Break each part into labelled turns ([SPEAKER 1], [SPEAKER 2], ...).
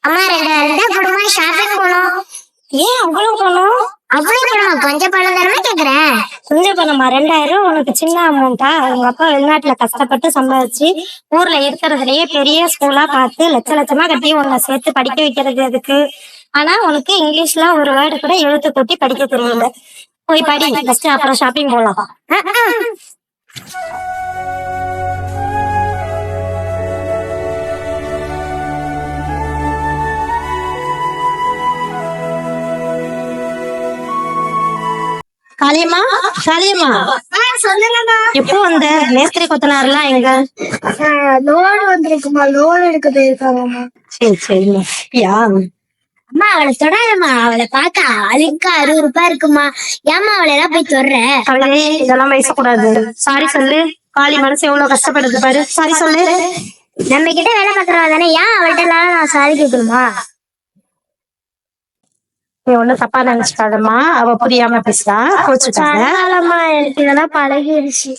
[SPEAKER 1] அம்மா 2000 குடும்பமா ஷாப்பிங் போனோம்.
[SPEAKER 2] ஏன் அவ்வளவு பணம்?
[SPEAKER 1] அவ்வளவு பணமா? கொஞ்சம் பணம் தானே கேக்குறேன்.
[SPEAKER 2] கொஞ்சம் பணமா? 2000 உனக்கு சின்ன அமௌண்டா? உங்க அப்பா வெளிநாட்டுல கஷ்டப்பட்டு சம்பாதிச்சு ஊர்ல இருக்கிறதுலயே பெரிய ஸ்கூலா பார்த்து லட்ச லட்சமா கட்டி உன்னை சேர்த்து படிக்க வைக்கிறது அதுக்கு. ஆனா உனக்கு இங்கிலீஷ்ல ஒரு வேர்டு கூட எழுத்து கூட்டி படிக்க தெரியல. போய் படி ஃபர்ஸ்ட், அப்புறம் ஷாப்பிங் போலாம். காளியம்மா, காளியம்மா,
[SPEAKER 1] சொல்லுங்கம்மா.
[SPEAKER 2] எப்போ வந்த? மேஸ்திரி கொத்தனார்லாம் எங்க?
[SPEAKER 1] லோன் வந்திருக்குமா, லோன் எடுக்க போயிருக்காங்கம்மா.
[SPEAKER 2] சரி சரி. யா
[SPEAKER 1] அம்மா அவளை தொடாதம்மா, அவளை பார்த்தா அழுக்கா 60 ரூபாய் இருக்குமா. ஏமா அவளை எல்லாம் போய் தொடுற?
[SPEAKER 2] அவளே இதெல்லாம் பேசக்கூடாது. சாரி சொல்லு. காளி மனசு எவ்வளவு கஷ்டப்படுது பாரு. சாரி சொல்லு.
[SPEAKER 1] நம்ம கிட்ட வேலை பாக்குறவா தானே, ஏன் அவள்கிட்ட எல்லாம் நான் சாரி கேட்கணுமா?
[SPEAKER 2] நீ ஒண்ணும் தப்பா நினைச்சுக்காதம்மா, அவ புரியாம பேசுறா, கோச்சுக்காத.
[SPEAKER 1] எனக்கு இதெல்லாம் பழகிடுச்சு.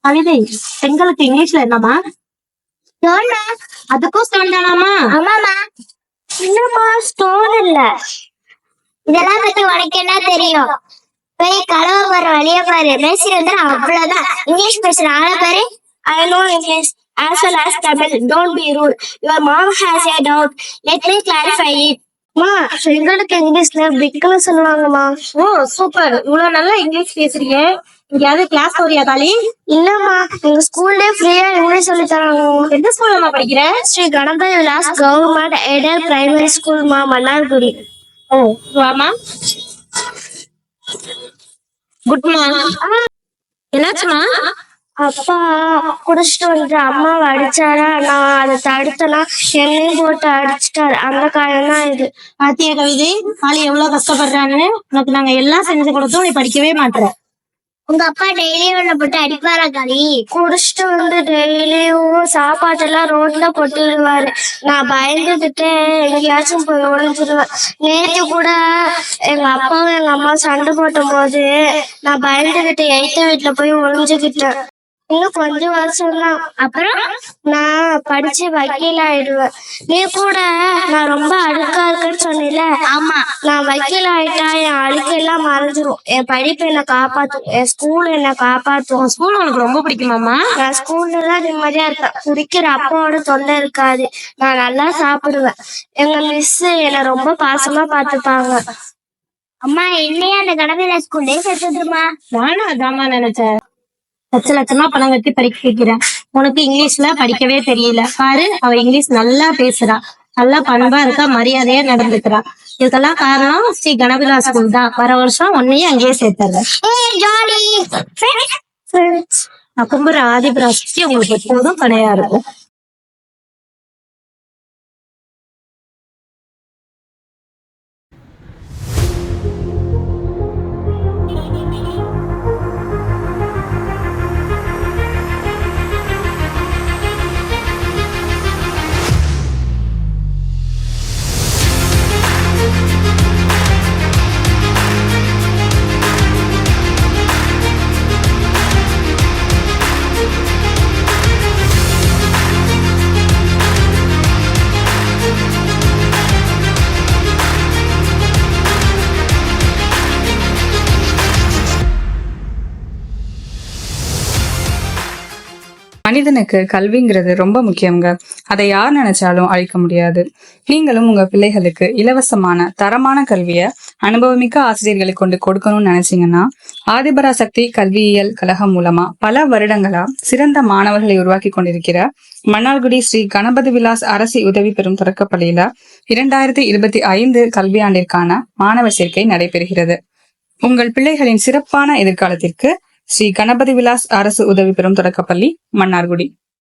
[SPEAKER 2] கவிதை, பெண்களுக்கு இங்கிலீஷ்ல என்னமா? அதுக்கும் ஸ்டோன் தானாமா?
[SPEAKER 1] ஆமாமா. இன்னுமா ஸ்டோன் இல்ல. இதெல்லாம் பத்தி உனக்கு என்ன தெரியும்? போய் கலவ போற வழிய பாரு. மேஸ்திரி வந்து அவ்வளவுதான். இங்கிலீஷ் பேசுற ஆள பாரு.
[SPEAKER 2] I know English as well as Tamil. Don't be rude. Your mom has a doubt. Let me clarify it. மா, எங்களுக்கு இங்கிலீஷ்ல பிக்னு சொல்லுவாங்கம்மா. ஓ சூப்பர். இவ்வளவு நல்லா இங்கிலீஷ் பேசுறீங்க. இங்கயாவது கிளாஸ் போறியா காளி?
[SPEAKER 1] இல்லம்மா, எங்க ஸ்கூல்ல ஃப்ரீயா இங்கிலீஷ் சொல்லி தராங்க.
[SPEAKER 2] எந்த ஸ்கூல்ல படிக்கிற?
[SPEAKER 1] Sri Ganapathi Vilas government aided primary school மா, மன்னார்குடி.
[SPEAKER 2] ஓ வாமா. Good morning. என்னாச்சுமா?
[SPEAKER 1] அப்பா குடிச்சிட்டு வந்து அம்மாவை அடிச்சாரா, நான் அதை தடுத்தனா என்னையும் போட்டு அடிச்சுட்டாரு. அந்த காயம் தான் இது.
[SPEAKER 2] பாத்தியா கவிதை, காளி எவ்வளவு கஷ்டப்படுறான்னு. உனக்கு நாங்க எல்லாம் செஞ்சு கொடுத்தோம், நீ படிக்கவே மாட்டேற.
[SPEAKER 1] உங்க அப்பா டெய்லியும் ஒண்ணு போட்டு அடிப்பாரா காளி? குடிச்சிட்டு வந்து டெய்லியும் சாப்பாட்டெல்லாம் ரோட்ல போட்டுடுவாரு. நான் பயந்துட்டு எங்கேயாச்சும் போய் ஒழிஞ்சிருவேன். நேற்று கூட எங்க அப்பாவும் எங்க அம்மா சண்டை போட்டும் போது நான் பயந்துகிட்டு எய்த்த வீட்டுல போய் ஒழிஞ்சுக்கிட்டேன். இன்னும் கொஞ்சம் வருஷம் தான், அப்புறம் நான் படிச்சு வக்கீல் ஆயிடுவேன். நீ கூட நான் ரொம்ப அழுக்கா இருக்குன்னு சொன்னில? ஆமா. நான் வக்கீல் ஆயிட்டா என் அழுக்கெல்லாம் மறைஞ்சிரும். என் படிப்பு என்னை காப்பாத்தும், என் ஸ்கூல் என்னை காப்பாத்தும்.
[SPEAKER 2] ஸ்கூல் உனக்கு ரொம்ப பிடிக்குமாமா?
[SPEAKER 1] நான் ஸ்கூல்ல தான் நிம்மதியா இருப்பேன். குடிக்கிற அப்பாவோட தொல்லை இருக்காது. நான் நல்லா சாப்பிடுவேன். எங்க மிஸ் என்னை ரொம்ப பாசமா பாத்துப்பாங்க. அம்மா, என்னையா அந்த கடமையில ஸ்கூல்லே சேர்த்துமா?
[SPEAKER 2] நானும் அதாம்மா நினைச்சேன். லட்ச லட்சமா பணம் கட்டி படிக்க வைக்கிறேன். உனக்கு இங்கிலீஷ்ல படிக்கவே தெரியல பாரு. அவ இங்கிலீஷ் நல்லா பேசுறா, நல்லா பண்பா இருக்கா, மரியாதையா நடந்துக்கிறா. இதுக்கெல்லாம் காரணம் ஸ்ரீ கணபதிலா ஸ்கூல் தான். வர வருஷம் உன்னையும் அங்கேயே சேர்த்துறேன். நான் கும்புற ஆதிபராசக்தி உங்களுக்கு எப்போதும் துணையா இருக்கும்.
[SPEAKER 3] மனிதனுக்கு கல்விங்கிறது ரொம்ப முக்கியங்க. அதை யார் நினைச்சாலும் அழிக்க முடியாது. நீங்களும் உங்க பிள்ளைகளுக்கு இலவசமான தரமான கல்வியை அனுபவமிக்க ஆசிரியர்களை கொண்டு கொடுக்கணும்னு நினைச்சீங்கன்னா, ஆதிபராசக்தி கல்வியியல் கழகம் மூலமா பல வருடங்களா சிறந்த மாணவர்களை உருவாக்கி கொண்டிருக்கிற மன்னார்குடி ஸ்ரீ கணபதி விலாஸ் அரசு உதவி பெறும் தொடக்கப்பள்ளியில 2025 கல்வியாண்டிற்கான மாணவர் சேர்க்கை நடைபெறுகிறது. உங்கள் பிள்ளைகளின் சிறப்பான எதிர்காலத்திற்கு ஸ்ரீ கணபதி விலாஸ் அரசு உதவி பெறும் தொடக்கப்பள்ளி, மன்னார்குடி.